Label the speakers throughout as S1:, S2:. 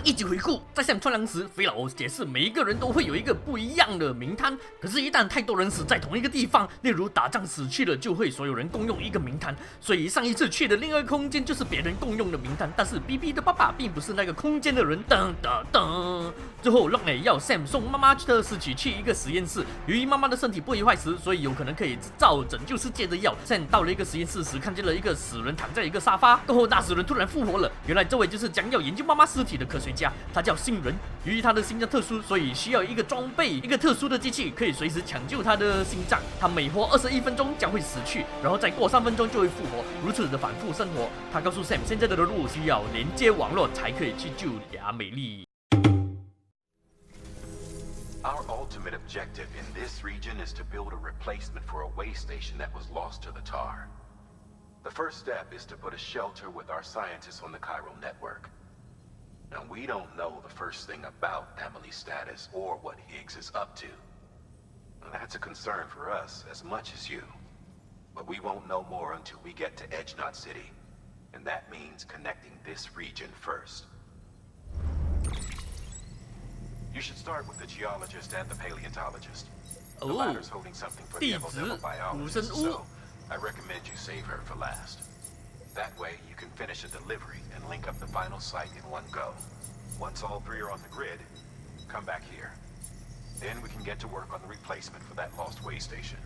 S1: 一起回顾，在Sam穿狼时，肥佬解释每一个人都会有一个不一样的名摊，可是，一旦太多人死在同一个地方，例如打仗死去了，就会所有人共用一个名摊。所以上一次去的另外一个空间就是别人共用的名摊，但是 BB 的爸爸并不是那个空间的人。噔噔噔，最后 Lockney 要 Sam 送妈妈的尸体去一个实验室，由于妈妈的身体不坏时，所以有可能可以制造拯救世界的药。Sam 到了一个实验室时，看见了一个死人躺在一个沙发，过后那死人突然复活了，原来这位就是将要研究妈妈尸体的科学家，他叫新人。由于他的心脏特殊，所以需要一个装备，一个特殊的机器，可以随时抢救他的心脏。他每活21分钟将会死去，然后再过3分钟就会复活，如此的反复生活。他告诉 Sam， 现在的路需要连接网络才可以去救亚美丽。
S2: Our ultimate objective in this region is to build a replacement for a way station that was lost to the tar. The first step is to put a shelter with our scientists on the chiral network. Now, we don't know the first thing about Emily's status or what Higgs is up to. Now, that's a concern for us as much as you. But we won't know more until we get to Edge Knot City. And that means connecting this region first. You should start with the geologist and the paleontologist. The latter's holding something for the evolutionary biologist, so I recommend you save her for last. That way, you can finish a delivery and link up the final site in one go. Once all three are on the grid, come back here. Then we can get to work on the replacement for that lost way station.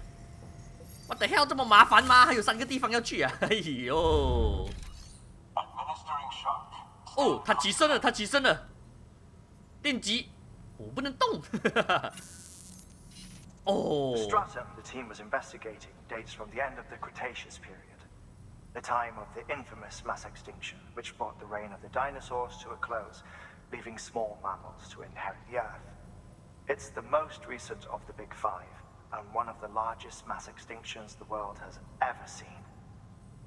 S1: What the hell， 这么麻烦吗？还有3个地方要去啊！哎呦！哦，他起身了，他起身了。电击，我不能动。哦。
S3: The stratum the team was investigating dates from the end of the Cretaceous period, the time of the infamous mass extinction, which brought the reign of the dinosaurs to a close, leaving small mammals to inherit the Earth. It's the most recent of the Big Five, and one of the largest mass extinctions the world has ever seen.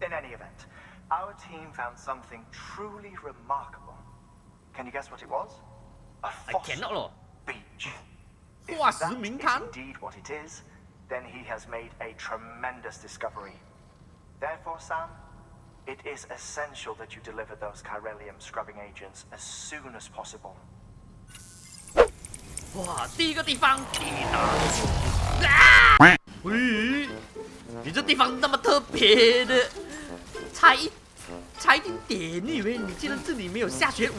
S3: In any event, our team found something truly remarkable. Can you guess what it was? A fossil beach. If that is indeed what it is, then he has made a tremendous discovery. Therefore, Sam, it is essential that you deliver those chiralium scrubbing agents as soon as possible.
S1: 哇，第一个地方，啊！喂，你这地方那么特别的，差一点点，你以为你进了这里没有下雪？哇，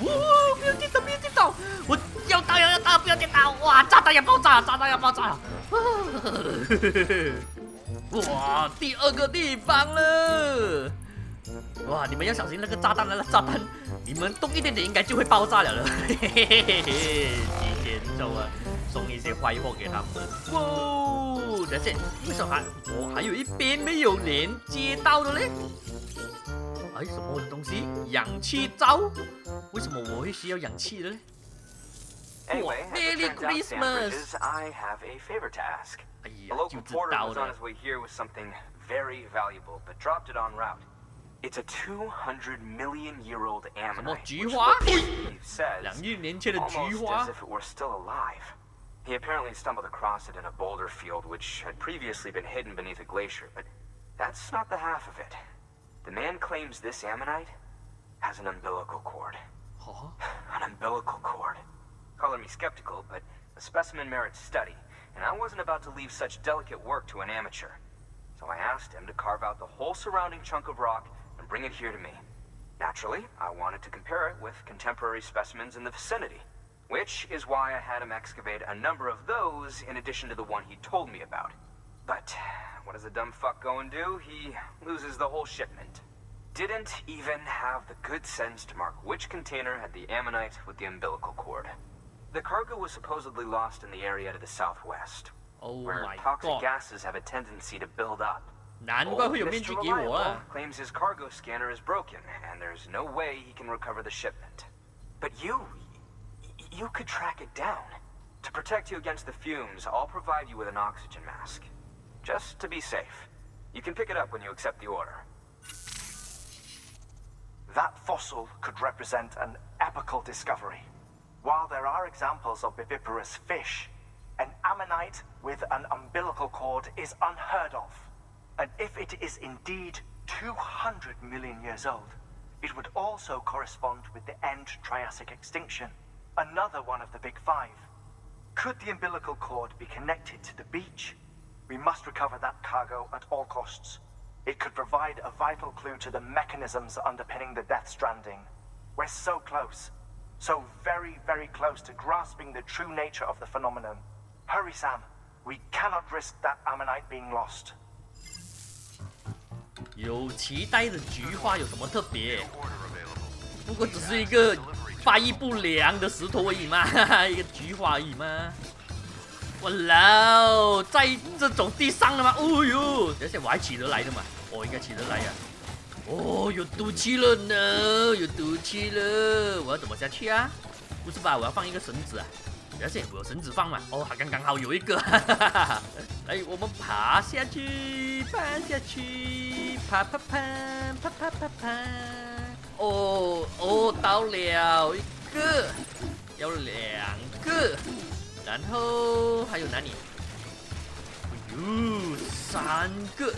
S1: 不要跌倒，不要跌倒！我要倒，不要跌倒！哇，炸弹要爆炸，炸弹要爆炸！哇，第2个地方了！哇，你们要小心那个炸弹了，炸弹，你们动一点点应该就会爆炸了。嘿嘿嘿嘿嘿，几点钟啊？送一些坏货给他们。哇，等下，为什么我还有一边没有连接到的嘞？哎，什么东西？氧气罩？为什么我会需要氧气的嘞？
S4: Anyway, as it turns out, Sandbridges, I have a favor to ask. A local porter was on his way here with something very valuable, but dropped it en route. It's a 200-million-year-old ammonite, which he says almost as if it were still alive. He apparently stumbled across it in a boulder field, which had previously been hidden beneath a glacier, but that's not the half of it. The man claims this ammonite has an umbilical cord. An umbilical cord. Color me skeptical, but the specimen merits study, and I wasn't about to leave such delicate work to an amateur. So I asked him to carve out the whole surrounding chunk of rock and bring it here to me. Naturally, I wanted to compare it with contemporary specimens in the vicinity, which is why I had him excavate a number of those in addition to the one he told me about. But what does the dumb fuck go and do? He loses the whole shipment. Didn't even have the good sense to mark which container had the ammonite with the umbilical cord. The cargo was supposedly lost in the area to the southwest, where toxic gases have a tendency to build up. Old Mr. Reliable claims his cargo scanner is broken, and there's no way he can recover the shipment. But you could track it down. To protect you against the fumes, I'll provide you with an oxygen mask. Just to be safe. You can pick it up when you accept the order.
S3: That fossil could represent an epical discovery. While there are examples of viviparous fish, an ammonite with an umbilical cord is unheard of. And if it is indeed 200 million years old, It would also correspond with the end Triassic extinction, another one of the big five. Could the umbilical cord be connected to the beach? We must recover that cargo at all costs. It could provide a vital clue to the mechanisms underpinning the Death Stranding. We're so close. So very, very close to grasping the true nature of the phenomenon. Hurry, Sam. We cannot risk that ammonite being lost.
S1: 有期待的菊花有什么特别？不过只是一个发育不良的石头而已嘛，一个菊花而已嘛。哇啦，在这种地上的吗？哦呦，而且我还起得来的嘛，我应该起得来呀。哦，有毒气了呢，有毒气了，我要怎么下去啊？不是吧，我要放一个绳子啊。而且我有绳子放嘛，哦，刚好有一个，来，我们爬下去，爬下去，爬，哦，到了一个，要2个，然后还有哪里？哎呦，3个，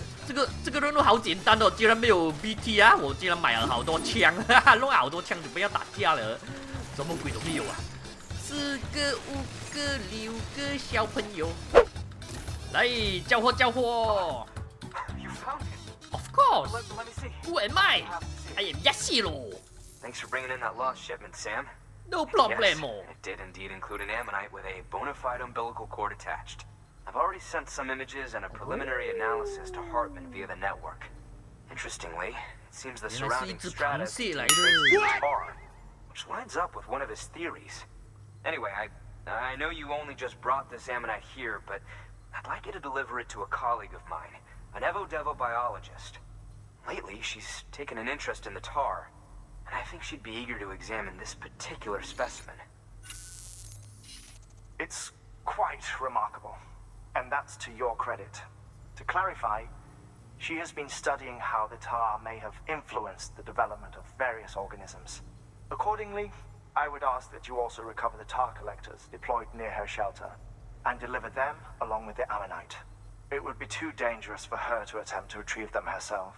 S1: 这个任务好简单哦，居然没有 BT 啊，我居然买了好多枪，哈哈，弄好多枪就不要打架了，什么鬼都没有啊。4个、5个、6个小朋友，来交货！
S4: You found it.
S1: Of course.
S4: Let me see.
S1: Who am I? I am Yashiro.
S4: Thanks for bringing in that lost shipment, Sam.
S1: No
S4: Yes,
S1: problemo.
S4: it did indeed include an ammonite with a bona fide umbilical cord attached. I've already sent some images and a preliminary analysis to Hartman via the network. Interestingly, it seems the surrounding strata contains traces of tar, which lines up with one of his theories. Anyway, I know you only just brought this ammonite here, but I'd like you to deliver it to a colleague of mine, an Evo-Devo biologist. Lately, she's taken an interest in the tar, and I think she'd be eager to examine this particular specimen.
S3: It's quite remarkable, and that's to your credit. To clarify, she has been studying how the tar may have influenced the development of various organisms. Accordingly, I would ask that you also recover the tar collectors deployed near her shelter and deliver them along with the ammonite. It would be too dangerous for her to attempt to retrieve them herself,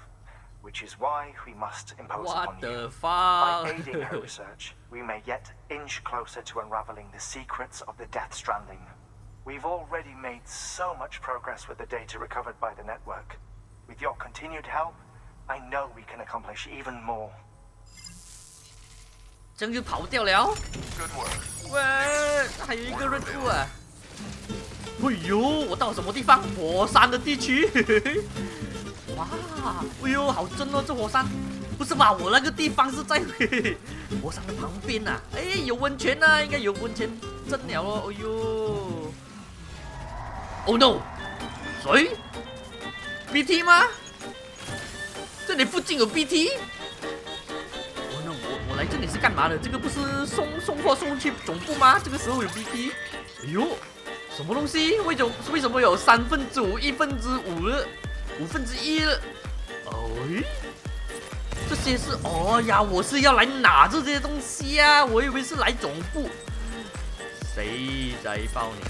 S3: which is why we must impose upon you.
S1: What the
S3: By
S1: fuck?
S3: aiding her research, we may yet inch closer to unraveling the secrets of the Death Stranding. We've already made so much progress with the data recovered by the network. With your continued help, I know we can accomplish even more.
S1: 这样就跑掉了。哇，还有一个任务啊！哎呦，我到什么地方？火山的地区。哇，哎呦，好真哦，这火山。不是吧？我那个地方是在火山的旁边呐、啊。哎，有温泉呐、啊，应该有温泉蒸了哦。哎呦 ，Oh no！ 谁 ？BT 吗？这里附近有 BT？我来这里是干嘛的？这个不是送货送去总部吗？这个时候有 BT， 哎呦，什么东西？为什么有5/3、1/5了1/1了？哎，这些是哦呀，我是要来拿这些东西啊，我以为是来总部。谁在抱你？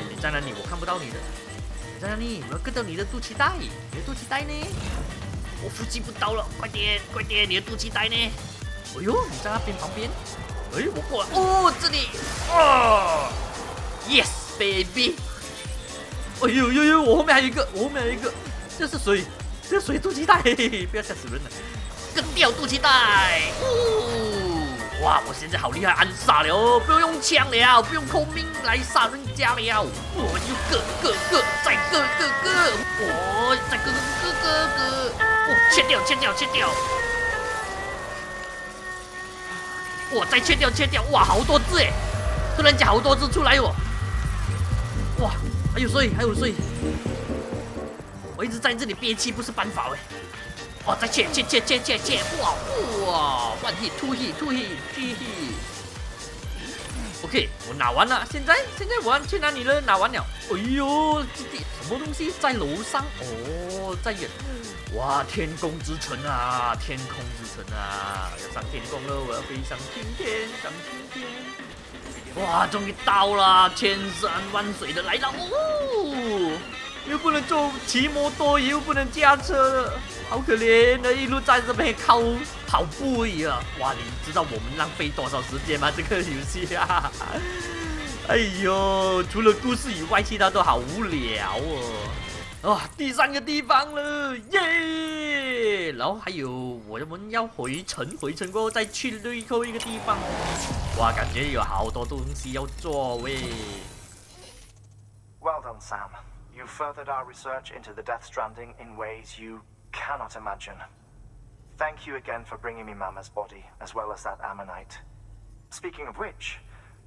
S1: 你在哪里？我看不到你的。你在哪里？我要跟到你的肚脐带。你的肚脐带呢？我呼吸不到了，快点，你的肚脐带呢？哎呦，你在那边旁边。哎，我过来，哦，这里，哦 ，yes baby。哎呦，我后面还有一个，这是谁？这是谁肚脐带？不要吓死人了，跟掉肚脐带。哦，哇，我现在好厉害，暗杀了哦，不用枪了，不用扣命来杀人家了。我就个，再个，我再个，哦，切掉。哇，再切掉，哇，好多只哎！突然间好多只出来哦！哇，还有谁？我一直在这里憋气不是办法哎！哦，再切！哇！1 hit 2 hit 3 hit。OK， 我拿完了，现在我要去哪里了？拿完了。哎呦，这里什么东西在楼上？哦，在远。哇，天空之城啊，要上天空了，我要飞上青天。哇，终于到了，千山万水的来到哦，又不能骑摩托，又不能驾车了，好可怜的，一路在这边靠跑步而已啊！哇，你知道我们浪费多少时间吗？这个游戏啊！哎呦，除了故事以外，其他都好无聊哦。啊，第3个地方了，耶！然后还有我们要回城过后再去最后一个地方。哇，感觉有好多东西要做喂。
S3: Well done, Sam. You furthered our research into the Death Stranding in ways you cannot imagine. Thank you again for bringing me Mama's body, as well as that ammonite. Speaking of which,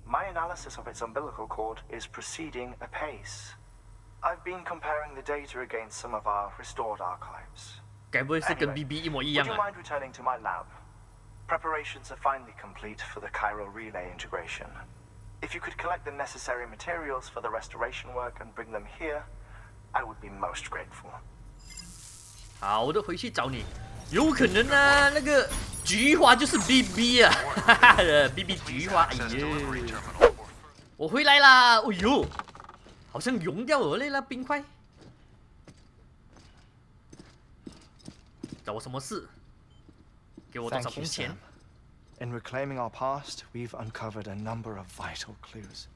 S3: my analysis of its umbilical cord is proceeding apace. I've been comparing the data against some of our restored archives.
S1: 该不会是跟 BB 一模一样
S3: Would
S1: 啊
S3: you mind returning to my lab? Preparations are finally complete for the chiral relay integration. If you could collect the necessary materials for the restoration work and bring them here, I would be most grateful.
S1: 好的，回去找你。有可能啊，那个菊花就是 BB 啊，哈哈，BB 菊花，哎呦，我回来啦，哎呦，好像融掉了那冰块，找我什么事？给我多少工钱？
S3: In reclaiming our past, we've uncovered a number of vital clues.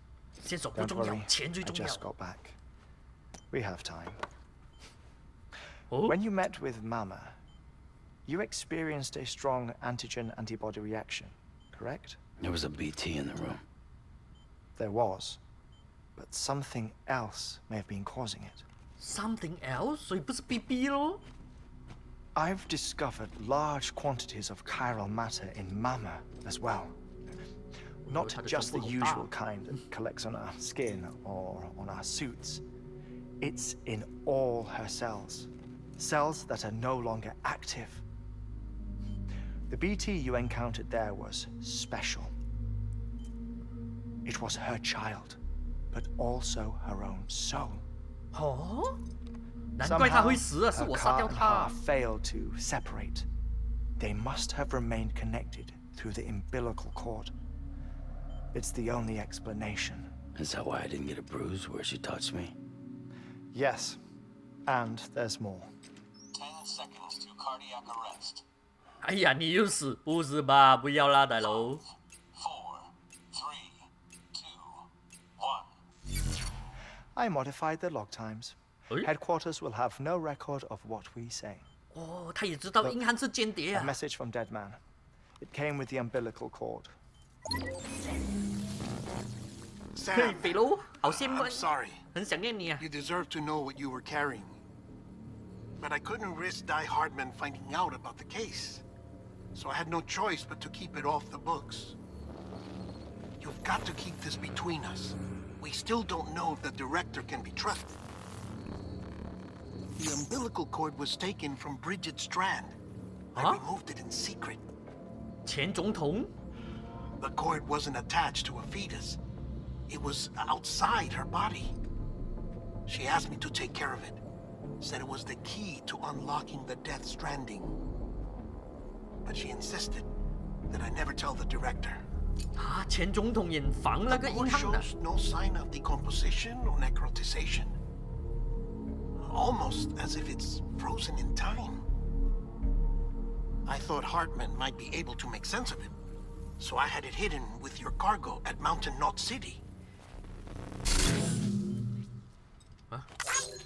S1: 线索不重要，钱最重要。
S3: I just got back. We have time.
S1: 哦，
S3: When you met with Mama, you experienced a strong antigen-antibody reaction, correct?
S5: There was a BT in the room.
S3: There was, but something else may have been causing it.
S1: Something else， 所以不是 BB 咯。
S3: I've discovered large quantities of chiral matter in Mama as well. Not just the usual kind that collects on our skin or on our suits. It's in all her cells. Cells that are no longer active. The BT you encountered there was special. It was her child, but also her own soul.
S1: 哦，难怪他会死啊，是我杀掉他。
S3: failed to separate. They must have remained connected through the umbilical cord. It's the only explanation.
S5: Is that why I didn't get a bruise where she touched me?
S3: Yes, and there's more.
S6: 10 seconds to cardiac arrest.
S1: 哎呀，你又死，不是吧？不要啦，大佬。
S6: 4, 3, 2, 1.
S3: I modified the log times. Headquarters will have no record of what we say.
S1: 哦，他也知道硬汉是间谍
S3: A
S1: 啊。
S3: message from Dead Man. It came with the umbilical cord.
S1: 嘿，北楼，好羡慕
S7: I'm，sorry.
S1: 很想念你啊。
S7: You deserve to know what you were carrying. But I couldn't risk Die Hardman finding out about the case. So I had no choice but to keep it off the books. You've got to keep this between us. We still don't know if the director can be trusted. The umbilical cord was taken from Bridget Strand. I removed it in secret.
S1: 前总统，
S7: The cord wasn't attached to a fetus. It was outside her body. She asked me to take care of it. Said it was the key to unlocking the Death Stranding. But she insisted that I never tell the director.
S1: 啊，前总统也防那
S7: The
S1: 个
S7: cord
S1: 硬汉的。
S7: shows no sign of decomposition or necrotization. Almost as if it's frozen in time. I thought Hartman might be able to make sense of it. So I had it hidden with your cargo at Mountain Knot City.
S1: 啊，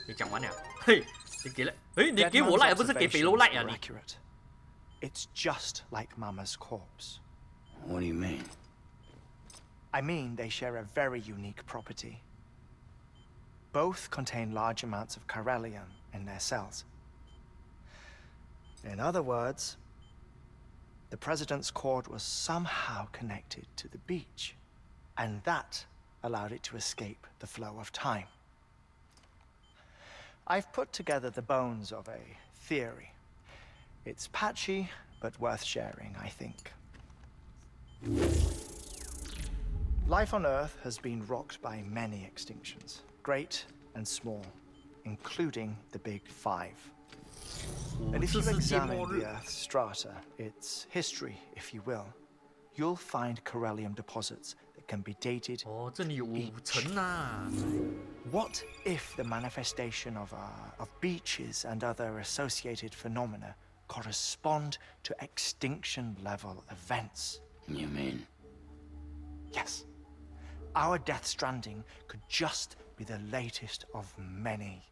S1: 你讲完了？嘿，你给了？哎，你给我赖，不是给北楼赖啊你？
S3: Accurate. It's just like Mama's corpse.
S5: What do you mean?
S3: I mean, they share a very unique property. Both contain large amounts of chiralium in their cells. In other words, the president's cord was somehow connected to the beach, and that allowed it to escape the flow of time. I've put together the bones of a theory. It's patchy, but worth sharing, I think. Life on Earth has been rocked by many extinctions, great and small, including the Big Five. And if you examine the Earth's strata, its history, if you will, you'll find chiralium deposits that can be dated.
S1: 哦，这里有5层啊。
S3: What if the manifestation of beaches and other associated phenomena correspond to extinction-level events.
S5: You mean?
S3: Yes. Our Death Stranding could just be the latest of many.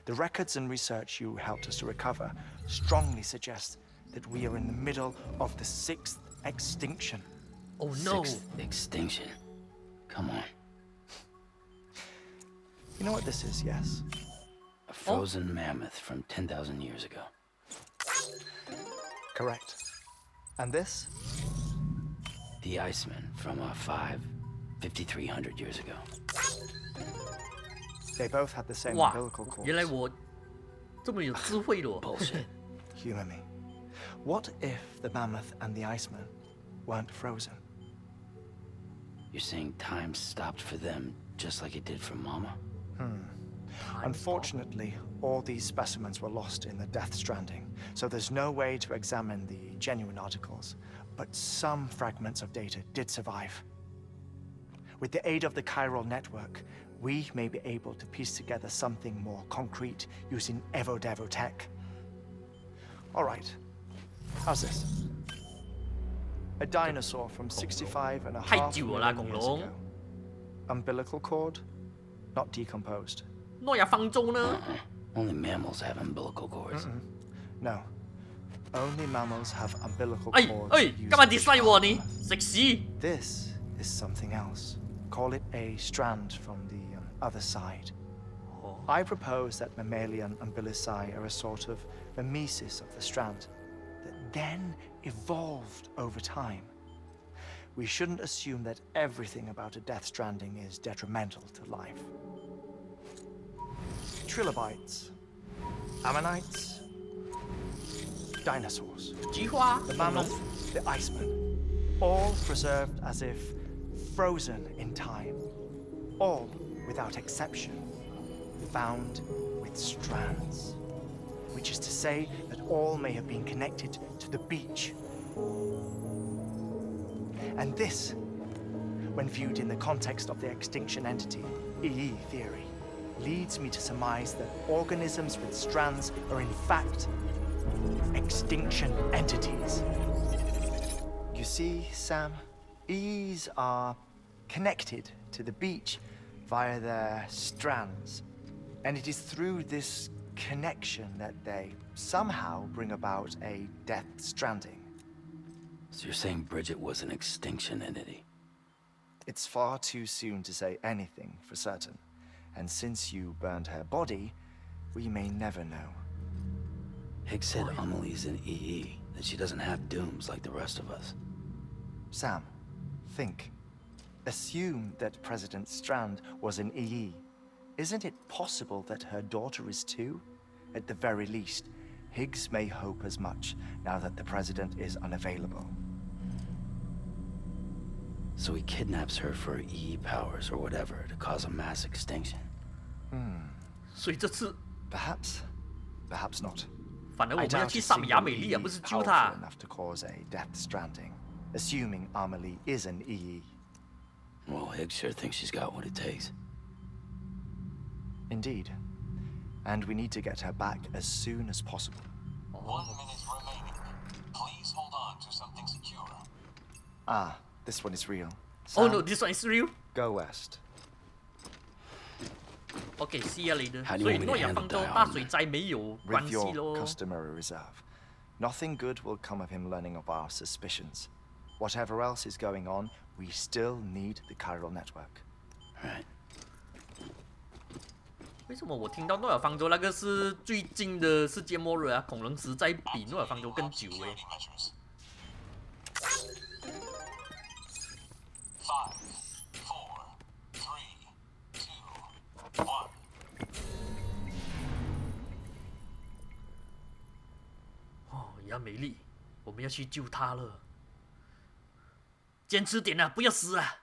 S3: The records and research you helped us to recover strongly suggest that we are in the middle of the 6th extinction.
S1: Oh no.
S5: 6th extinction. Come on.
S3: You know what this is, yes?
S5: A frozen mammoth from 10,000 years ago.
S3: Correct. And this?
S5: The Iceman from 5,300 years ago.
S3: They both had the same
S1: 哇
S3: umbilical cords.
S1: 原来我这么有智慧的哦。
S5: Bullshit.
S3: Humor me. What if the mammoth and the Iceman weren't frozen?
S5: You're saying time stopped for them just like it did for Mama?
S3: Unfortunately, all these specimens were lost in the Death Stranding, so there's no way to examine the genuine articles. But some fragments of data did survive. With the aid of the chiral network, we may be able to piece together something more concrete using Evo-Devo tech. All right, how's this? A dinosaur from 65 and a
S1: 太
S3: half
S1: 久了啦，
S3: million
S1: 恐
S3: years
S1: 龙。
S3: ago. Umbilical cord, not decomposed.
S1: 诺亚方舟呢？
S5: Only mammals have umbilical cords.
S3: No. Only mammals have umbilical
S1: 哎
S3: cords.
S1: 哎，
S3: used
S1: 干嘛
S3: to
S1: dislike 我
S3: travel
S1: 你
S3: on Earth.？
S1: 食屎！
S3: This is something else. Call it a strand from the other side. I propose that mammalian umbilici are a sort of mimesis of the strand that then evolved over time. We shouldn't assume that everything about a Death Stranding is detrimental to life. Trilobites, ammonites, dinosaurs,
S1: 菊花
S3: the
S1: 恐龙
S3: mammoth, the Iceman, all preserved as if frozen in time, all without exception found with strands, which is to say that all may have been connected to the beach. And this, when viewed in the context of the extinction entity, EE theory, leads me to surmise that organisms with strands are in fact extinction entities. You see, Sam, EEs are connected to the beach via their strands, and it is through this connection that they somehow bring about a Death Stranding.
S5: So you're saying Bridget was an extinction entity?
S3: It's far too soon to say anything for certain, and since you burned her body, we may never know.
S5: Higgs said Amelie's an EE, that she doesn't have dooms like the rest of us.
S3: Sam, think. Assume that President Strand was an EE. Isn't it possible that her daughter is too? At the very least, Higgs may hope as much now that the president is unavailable.
S5: So he kidnaps her for EE powers or whatever to cause a mass extinction.
S1: 所以这次
S3: Perhaps, perhaps not.
S1: 反而我
S3: I
S1: 们要
S3: doubt
S1: 去
S3: it's
S1: 萨米亚美
S3: even
S1: 利啊，不是救
S3: powerful
S1: 他。
S3: enough to cause a Death Stranding, assuming Amelie is an EE.
S5: Well, Higgs sure thinks she's got what it takes.
S3: Indeed. And we need to get her back as soon as possible.
S6: 1 minute remaining. Please hold on to something secure.
S3: Ah, this one is real.
S1: Oh
S3: Sam,
S1: no, this one is real.
S3: go west.
S1: OK, see you later.
S5: How do you
S1: 所以
S5: want me to
S1: 诺亚
S5: handle
S1: 方舟
S5: that
S1: 大
S5: on?
S1: 水灾没有关
S3: With
S1: 系
S3: your
S1: 咯。
S3: customary reserve. Nothing good will come of him learning of our suspicions. Whatever else is going on, we still need the chiral network.
S5: Right.
S1: 为什么我听到诺亚方舟那个是最近的世界末日啊？恐龙时代比诺亚方舟更久诶。
S6: Security measures. 5, 4, 3, 2, 1.
S1: 哦，亚美丽，我们要去救她了。坚持点啊，不要死啊！